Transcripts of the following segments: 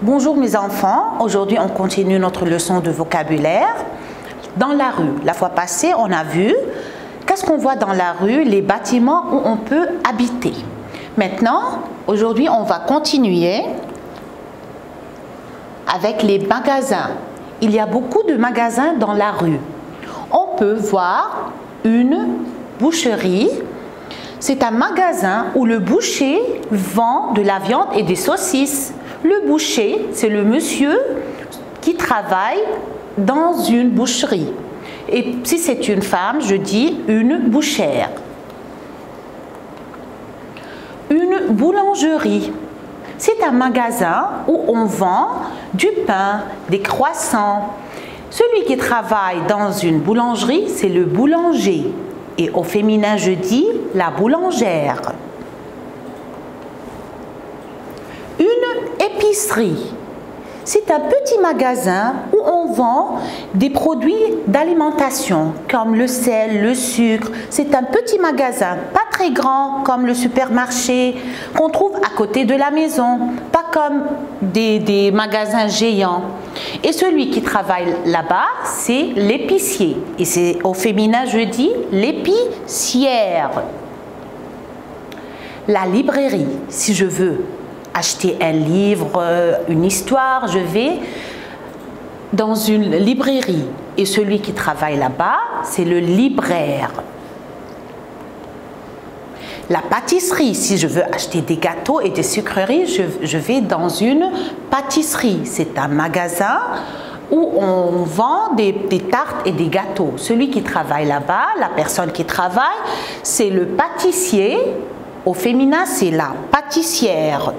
Bonjour mes enfants, aujourd'hui on continue notre leçon de vocabulaire. Dans la rue, la fois passée on a vu qu'est-ce qu'on voit dans la rue, les bâtiments où on peut habiter. Maintenant, aujourd'hui on va continuer avec les magasins. Il y a beaucoup de magasins dans la rue. On peut voir une boucherie. C'est un magasin où le boucher vend de la viande et des saucisses. Le boucher, c'est le monsieur qui travaille dans une boucherie. Et si c'est une femme, je dis une bouchère. Une boulangerie, c'est un magasin où on vend du pain, des croissants. Celui qui travaille dans une boulangerie, c'est le boulanger. Et au féminin, je dis la boulangère. Une épicerie, c'est un petit magasin où on vend des produits d'alimentation comme le sel, le sucre. C'est un petit magasin, pas très grand comme le supermarché qu'on trouve à côté de la maison, pas comme des magasins géants. Et celui qui travaille là-bas, c'est l'épicier. Et c'est au féminin, je dis l'épicière. La librairie, si je veux acheter un livre, une histoire, je vais dans une librairie. Et celui qui travaille là-bas, c'est le libraire. La pâtisserie, si je veux acheter des gâteaux et des sucreries, je vais dans une pâtisserie. C'est un magasin où on vend des tartes et des gâteaux. Celui qui travaille là-bas, la personne qui travaille, c'est le pâtissier. Au féminin, c'est la pâtissière.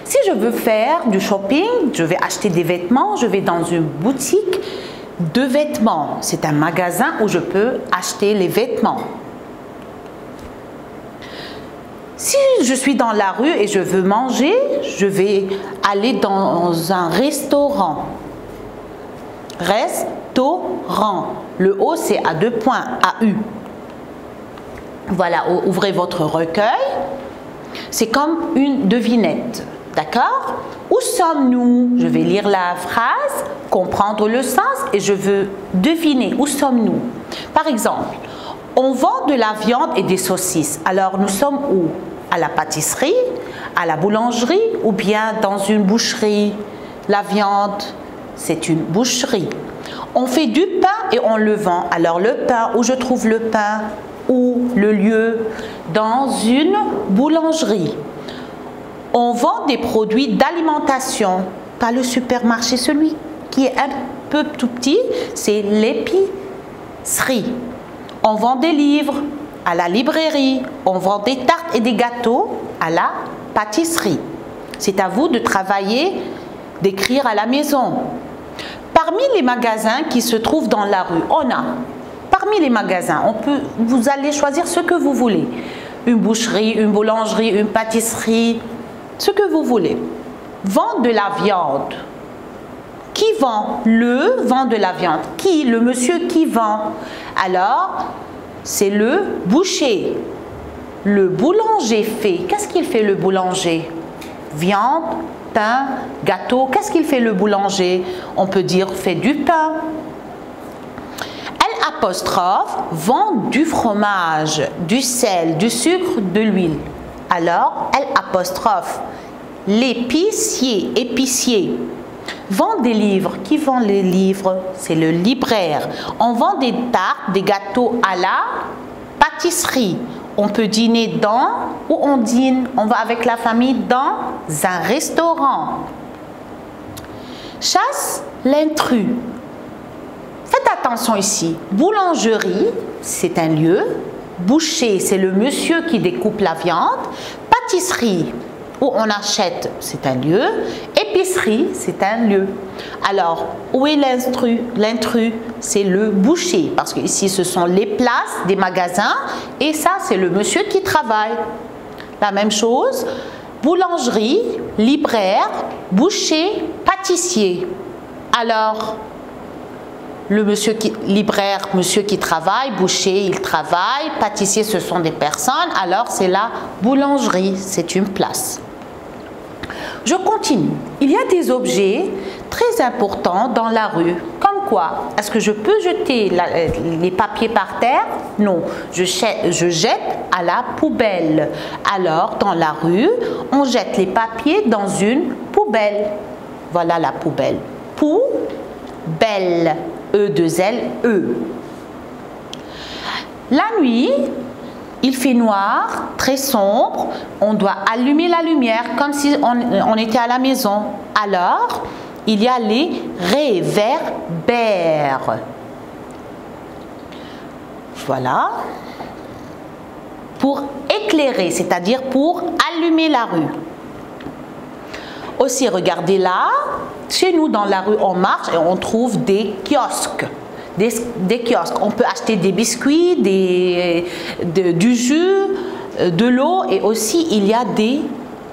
Si je veux faire du shopping, je vais acheter des vêtements, je vais dans une boutique de vêtements. C'est un magasin où je peux acheter les vêtements. Si je suis dans la rue et je veux manger, je vais aller dans un restaurant. Restaurant. Le O, c'est à 2 points, A-U. Voilà, ouvrez votre recueil. C'est comme une devinette. D'accord? Où sommes-nous? Je vais lire la phrase, comprendre le sens et je veux deviner où sommes-nous. Par exemple, on vend de la viande et des saucisses. Alors, nous sommes où? À la pâtisserie, à la boulangerie ou bien dans une boucherie? La viande, c'est une boucherie. On fait du pain et on le vend. Alors, le pain, où je trouve le pain? Où le lieu? Dans une boulangerie. On vend des produits d'alimentation, pas le supermarché. Celui qui est un peu tout petit, c'est l'épicerie. On vend des livres à la librairie. On vend des tartes et des gâteaux à la pâtisserie. C'est à vous de travailler, d'écrire à la maison. Parmi les magasins qui se trouvent dans la rue, on a, parmi les magasins, vous allez choisir ce que vous voulez. Une boucherie, une boulangerie, une pâtisserie, ce que vous voulez. Vend de la viande. Qui vend? Le vend de la viande. Qui? Le monsieur qui vend. Alors, c'est le boucher. Le boulanger fait. Qu'est-ce qu'il fait le boulanger? Viande, pain, gâteau. Qu'est-ce qu'il fait le boulanger? On peut dire fait du pain. L'apostrophe vend du fromage, du sel, du sucre, de l'huile. Alors, l'apostrophe, l'épicier, épicier, vend des livres. Qui vend les livres? C'est le libraire. On vend des tartes, des gâteaux à la pâtisserie. On peut dîner dans, où on dîne, on va avec la famille dans un restaurant. Chasse l'intrus. Faites attention ici. Boulangerie, c'est un lieu. Boucher, c'est le monsieur qui découpe la viande. Pâtisserie, où on achète, c'est un lieu. Épicerie, c'est un lieu. Alors, où est l'intrus? L'intrus, c'est le boucher. Parce que ici, ce sont les places des magasins. Et ça, c'est le monsieur qui travaille. La même chose. Boulangerie, libraire, boucher, pâtissier. Alors, le monsieur libraire, monsieur qui travaille, boucher, il travaille, pâtissier, ce sont des personnes, alors c'est la boulangerie, c'est une place. Je continue. Il y a des objets très importants dans la rue. Comme quoi? Est-ce que je peux jeter les papiers par terre? Non. Je jette à la poubelle. Alors, dans la rue, on jette les papiers dans une poubelle. Voilà la poubelle. Poubelle. E-2-L-E. La nuit, il fait noir, très sombre. On doit allumer la lumière comme si on était à la maison. Alors, il y a les réverbères. Voilà. Pour éclairer, c'est-à-dire pour allumer la rue. Aussi, regardez là, chez nous dans la rue, on marche et on trouve des kiosques. Des kiosques. On peut acheter des biscuits, du jus, de l'eau et aussi il y a des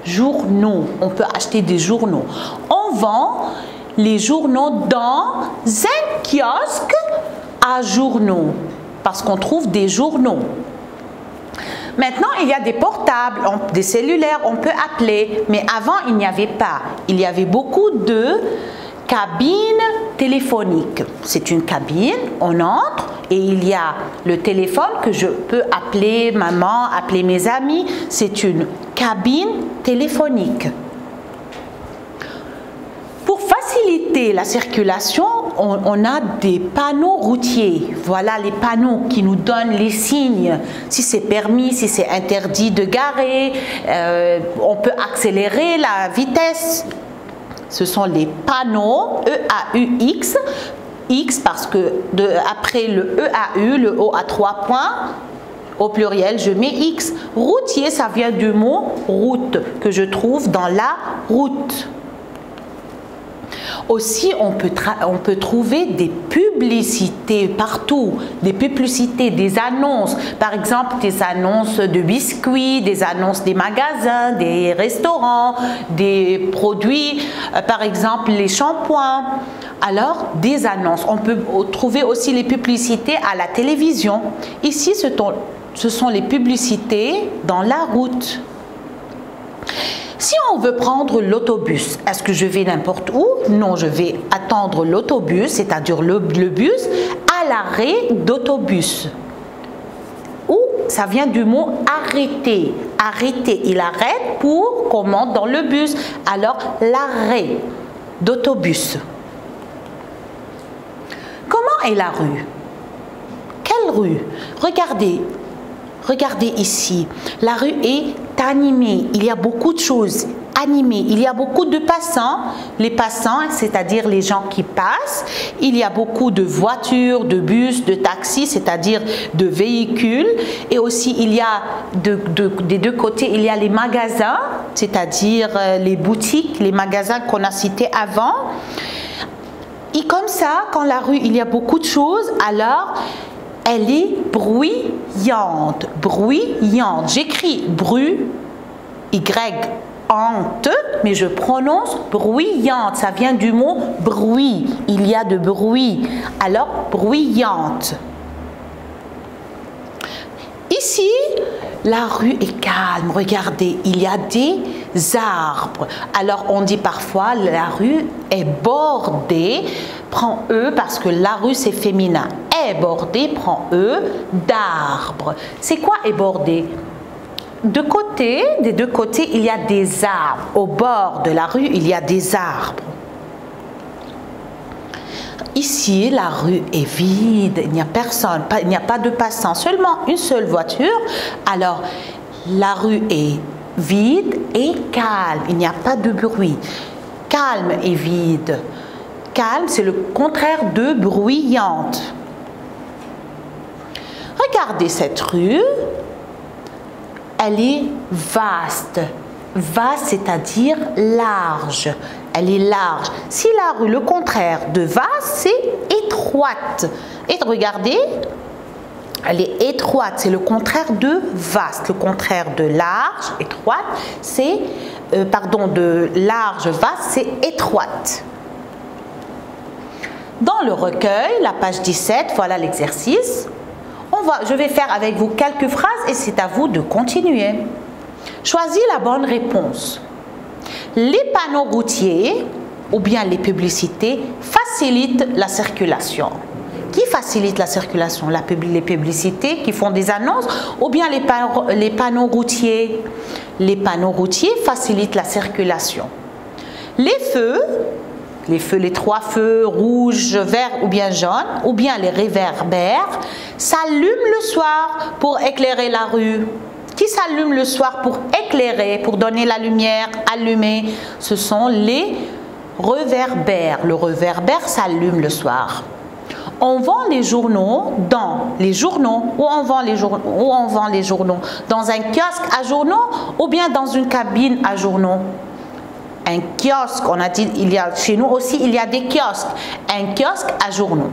journaux. On peut acheter des journaux. On vend les journaux dans un kiosque à journaux parce qu'on trouve des journaux. Maintenant, il y a des portables, des cellulaires, on peut appeler. Mais avant, il n'y avait pas. Il y avait beaucoup de cabines téléphoniques. C'est une cabine, on entre et il y a le téléphone que je peux appeler maman, appeler mes amis. C'est une cabine téléphonique. Pour faciliter la circulation, on a des panneaux routiers. Voilà les panneaux qui nous donnent les signes. Si c'est permis, si c'est interdit de garer, on peut accélérer la vitesse. Ce sont les panneaux E-A-U-X. X parce que après le E-A-U, le O à 3 points. Au pluriel, je mets X. Routier, ça vient du mot route que je trouve dans la route. Aussi, on peut trouver des publicités partout, des publicités, des annonces. Par exemple, des annonces de biscuits, des annonces des magasins, des restaurants, des produits, par exemple les shampoings. Alors, des annonces. On peut trouver aussi les publicités à la télévision. Ici, ce sont les publicités dans la route. Si on veut prendre l'autobus, est-ce que je vais n'importe où? Non, je vais attendre l'autobus, c'est-à-dire le bus, à l'arrêt d'autobus. Ou ça vient du mot arrêter. Arrêter, il arrête pour qu'on monte dans le bus. Alors, l'arrêt d'autobus. Comment est la rue? Quelle rue? Regardez ici. La rue est animée. Il y a beaucoup de choses animées. Il y a beaucoup de passants. Les passants, c'est-à-dire les gens qui passent. Il y a beaucoup de voitures, de bus, de taxis, c'est-à-dire de véhicules. Et aussi, il y a des deux côtés, il y a les magasins, c'est-à-dire les boutiques, les magasins qu'on a cités avant. Et comme ça, quand la rue, il y a beaucoup de choses, alors elle est bruyante. Bruyante. J'écris Y-ante, mais je prononce bruyante. Ça vient du mot bruit. Il y a de bruit. Alors, bruyante. Ici, la rue est calme. Regardez, il y a des arbres. Alors, on dit parfois la rue est bordée. Prends E parce que la rue, c'est féminin. Est bordée, prends E, d'arbres. C'est quoi est bordée? Des deux côtés, il y a des arbres. Au bord de la rue, il y a des arbres. Ici, la rue est vide, il n'y a personne, il n'y a pas de passants, seulement une seule voiture. Alors, la rue est vide et calme, il n'y a pas de bruit. Calme et vide. Calme, c'est le contraire de bruyante. Regardez cette rue, elle est vaste. Vaste, c'est-à-dire large. Elle est large. Si la rue, le contraire de vaste, c'est étroite. Et regardez, elle est étroite. C'est le contraire de vaste. Le contraire de large, étroite, c'est, de large, vaste, c'est étroite. Dans le recueil, la page 17, voilà l'exercice. Je vais faire avec vous quelques phrases et c'est à vous de continuer. Choisis la bonne réponse. les panneaux routiers ou bien les publicités facilitent la circulation. Qui facilite la circulation? Les publicités qui font des annonces ou bien les panneaux routiers? Les panneaux routiers facilitent la circulation. Les feux, les trois feux, rouge, vert ou bien jaune, ou bien les réverbères, s'allument le soir pour éclairer la rue. Qui s'allume le soir pour éclairer, pour donner la lumière, allumer? Ce sont les réverbères. Le réverbère s'allume le soir. On vend les journaux dans les journaux. Où on vend les journaux? Dans un kiosque à journaux ou bien dans une cabine à journaux? Un kiosque, on a dit, chez nous aussi, il y a des kiosques. Un kiosque à journaux.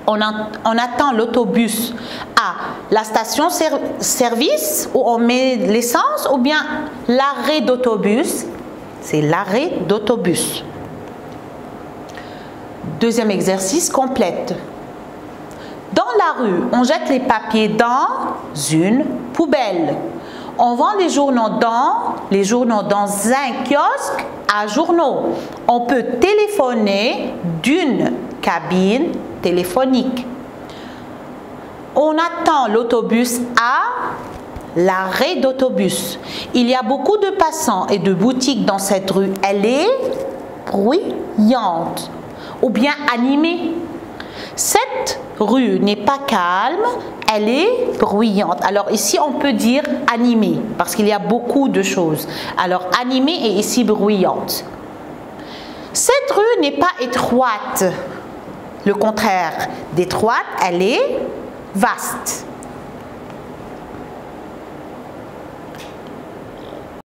On attend l'autobus à la station-service où on met l'essence ou bien l'arrêt d'autobus. C'est l'arrêt d'autobus. Deuxième exercice, complète. Dans la rue, on jette les papiers dans une poubelle. On vend les journaux dans un kiosque à journaux. On peut téléphoner d'une cabine téléphonique. On attend l'autobus à l'arrêt d'autobus. Il y a beaucoup de passants et de boutiques dans cette rue. Elle est bruyante ou bien animée. Cette rue n'est pas calme, elle est bruyante. Alors ici, on peut dire animée parce qu'il y a beaucoup de choses. Alors animée et ici bruyante. Cette rue n'est pas étroite. Le contraire d'étroite, elle est vaste.